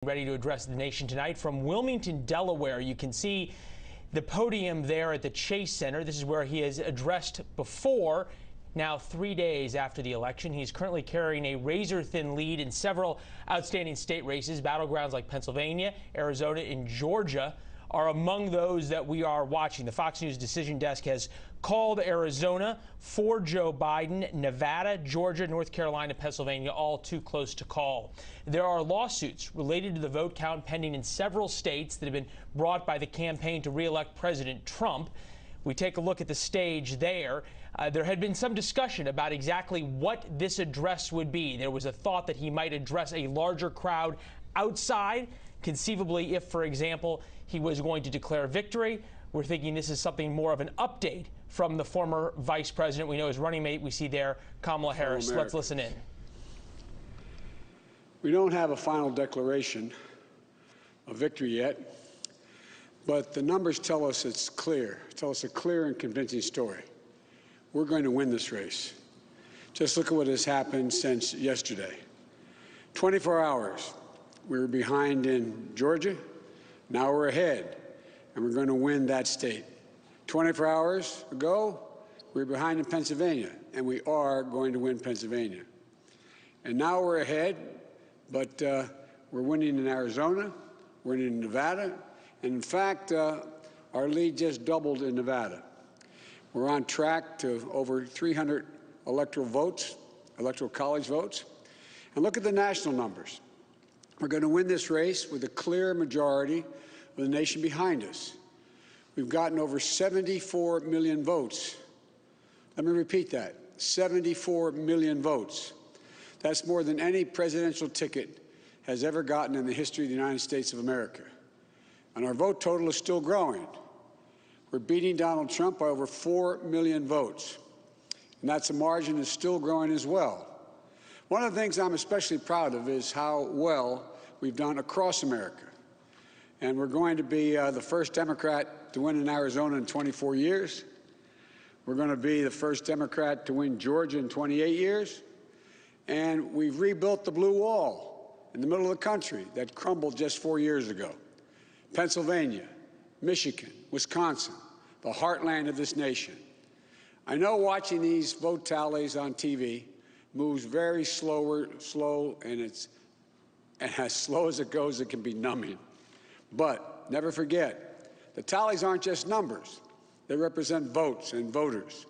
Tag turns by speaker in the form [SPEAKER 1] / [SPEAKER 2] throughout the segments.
[SPEAKER 1] Ready to address the nation tonight from Wilmington, Delaware. You can see the podium there at the Chase Center. This is where he has addressed before. Now 3 days after the election, he's currently carrying a razor-thin lead in several outstanding state races. Battlegrounds like Pennsylvania, Arizona, and Georgia are among those that we are watching. The Fox News Decision Desk has called Arizona for Joe Biden, Nevada, Georgia, North Carolina, Pennsylvania, all too close to call. There are lawsuits related to the vote count pending in several states that have been brought by the campaign to re-elect President Trump. We take a look at the stage there. There had been some discussion about exactly what this address would be. There was a thought that he might address a larger crowd outside, conceivably if, for example, he was going to declare victory. We're thinking this is something more of an update from the former vice president. We know his running mate we see there, Kamala Harris. Let's listen in.
[SPEAKER 2] We don't have a final declaration of victory yet, but the numbers tell us it's clear. Tell us a clear and convincing story. We're going to win this race. Just look at what has happened since yesterday. 24 hours. We were behind in Georgia. Now we're ahead, and we're going to win that state. 24 hours ago, we were behind in Pennsylvania, and we are going to win Pennsylvania. And now we're ahead, but we're winning in Arizona, we're winning in Nevada, and in fact, our lead just doubled in Nevada. We're on track to over 300 electoral votes, electoral college votes. And look at the national numbers. We're going to win this race with a clear majority of the nation behind us. We've gotten over 74 million votes. Let me repeat that, 74 million votes. That's more than any presidential ticket has ever gotten in the history of the United States of America. And our vote total is still growing. We're beating Donald Trump by over 4 million votes. And that's a margin that's still growing as well. One of the things I'm especially proud of is how well we've done across America. And we're going to be the first Democrat to win in Arizona in 24 years. We're going to be the first Democrat to win Georgia in 28 years. And we've rebuilt the blue wall in the middle of the country that crumbled just 4 years ago. Pennsylvania, Michigan, Wisconsin, the heartland of this nation. I know watching these vote tallies on TV moves very slow, and as slow as it goes, it can be numbing. But never forget, the tallies aren't just numbers. They represent votes and voters,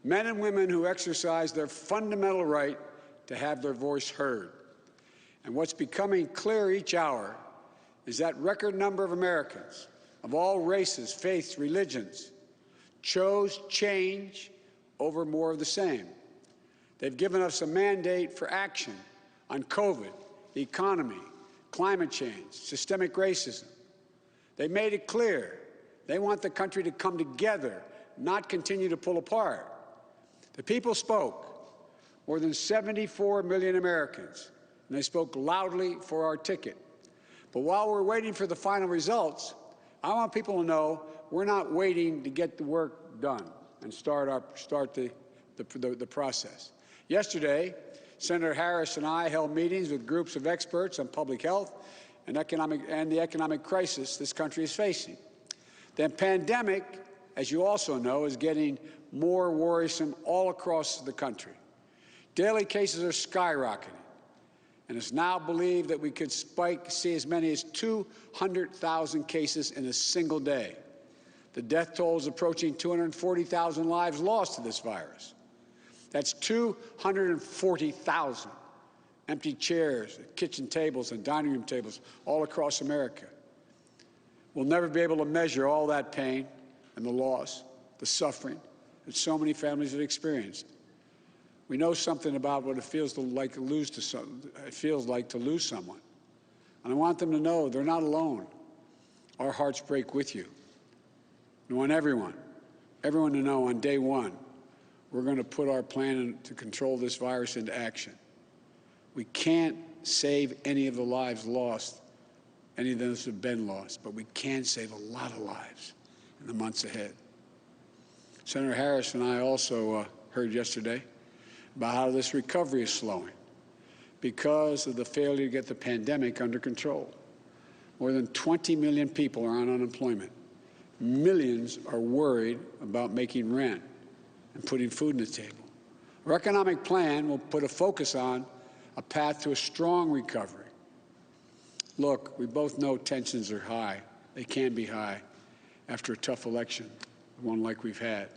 [SPEAKER 2] men and women who exercise their fundamental right to have their voice heard. And what's becoming clear each hour is that record number of Americans of all races, faiths, religions chose change over more of the same. They've given us a mandate for action on COVID, the economy, climate change, systemic racism. They made it clear they want the country to come together, not continue to pull apart. The people spoke, more than 74 million Americans, and they spoke loudly for our ticket. But while we're waiting for the final results, I want people to know we're not waiting to get the work done and start the process. Yesterday, Senator Harris and I held meetings with groups of experts on public health and the economic crisis this country is facing. The pandemic, as you also know, is getting more worrisome all across the country. Daily cases are skyrocketing, and it's now believed that we could see as many as 200,000 cases in a single day. The death toll is approaching 240,000 lives lost to this virus. That's 240,000 empty chairs, kitchen tables, and dining room tables all across America. We'll never be able to measure all that pain and the loss, the suffering that so many families have experienced. We know something about what it feels like to lose someone. And I want them to know they're not alone. Our hearts break with you. I want everyone to know on day one, we're going to put our plan to control this virus into action. We can't save any of the lives lost, any of those who have been lost, but we can save a lot of lives in the months ahead. Senator Harris and I also heard yesterday about how this recovery is slowing because of the failure to get the pandemic under control. More than 20 million people are on unemployment. Millions are worried about making rent and putting food on the table. Our economic plan will put a focus on a path to a strong recovery. Look, we both know tensions are high. They can be high after a tough election, one like we've had.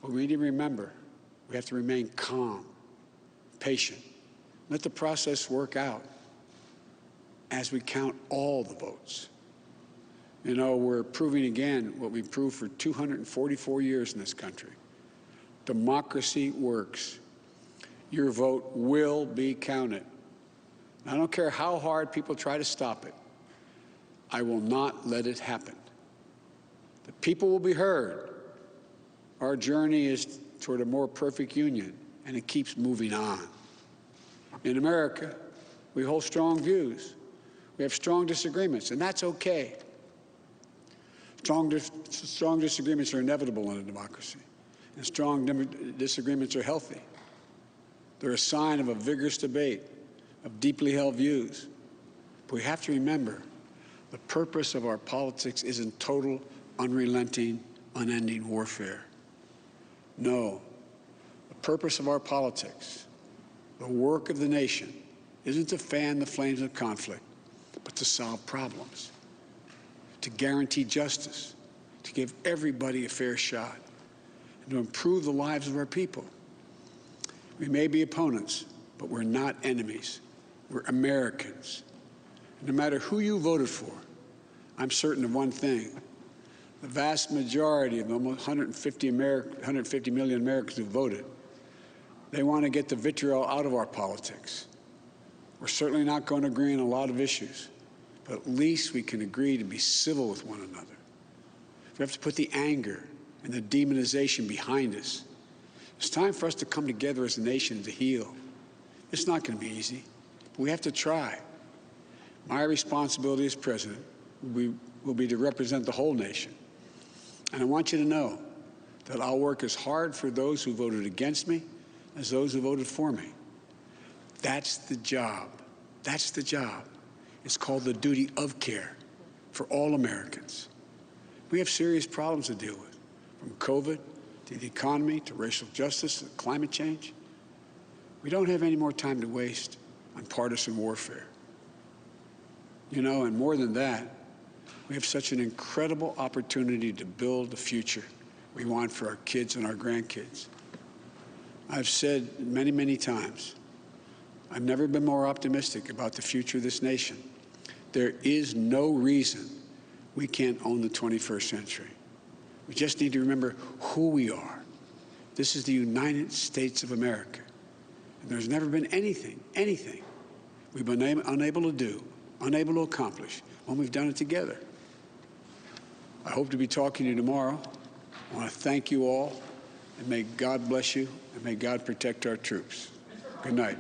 [SPEAKER 2] But we need to remember, we have to remain calm, patient, let the process work out as we count all the votes. You know, we're proving again what we've proved for 244 years in this country. Democracy works. Your vote will be counted. I don't care how hard people try to stop it. I will not let it happen. The people will be heard. Our journey is toward a more perfect union, and it keeps moving on. In America, we hold strong views. We have strong disagreements, and that's okay. Strong disagreements are inevitable in a democracy, and strong disagreements are healthy. They're a sign of a vigorous debate, of deeply held views. But we have to remember, the purpose of our politics isn't total, unrelenting, unending warfare. No, the purpose of our politics, the work of the nation, isn't to fan the flames of conflict, but to solve problems, to guarantee justice, to give everybody a fair shot, and to improve the lives of our people. We may be opponents, but we're not enemies. We're Americans. And no matter who you voted for, I'm certain of one thing. The vast majority of almost 150 million Americans who voted, they want to get the vitriol out of our politics. We're certainly not going to agree on a lot of issues, but at least we can agree to be civil with one another. We have to put the anger and the demonization behind us. It's time for us to come together as a nation to heal. It's not going to be easy, but we have to try. My responsibility as president will be to represent the whole nation. And I want you to know that I'll work as hard for those who voted against me as those who voted for me. That's the job. That's the job. It's called the duty of care for all Americans. We have serious problems to deal with, from COVID to the economy to racial justice to climate change. We don't have any more time to waste on partisan warfare. You know, and more than that, we have such an incredible opportunity to build the future we want for our kids and our grandkids. I've said many, many times, I've never been more optimistic about the future of this nation. There is no reason we can't own the 21st century. We just need to remember who we are. This is the United States of America. And there's never been anything we've been unable to do, unable to accomplish when we've done it together. I hope to be talking to you tomorrow. I want to thank you all, and may God bless you, and may God protect our troops. Good night.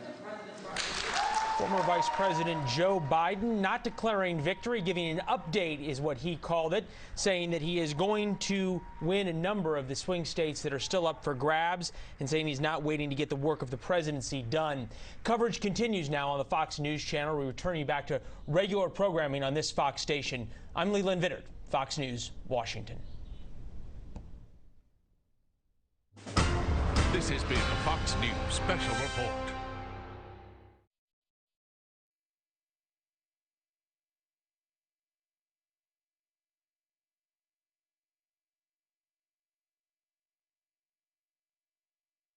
[SPEAKER 1] Former Vice President Joe Biden not declaring victory, giving an update is what he called it, saying that he is going to win a number of the swing states that are still up for grabs, and saying he's not waiting to get the work of the presidency done. Coverage continues now on the Fox News channel. We return you back to regular programming on this Fox station. I'm Leland Vittert, Fox News, Washington.
[SPEAKER 3] This has been a Fox News special report.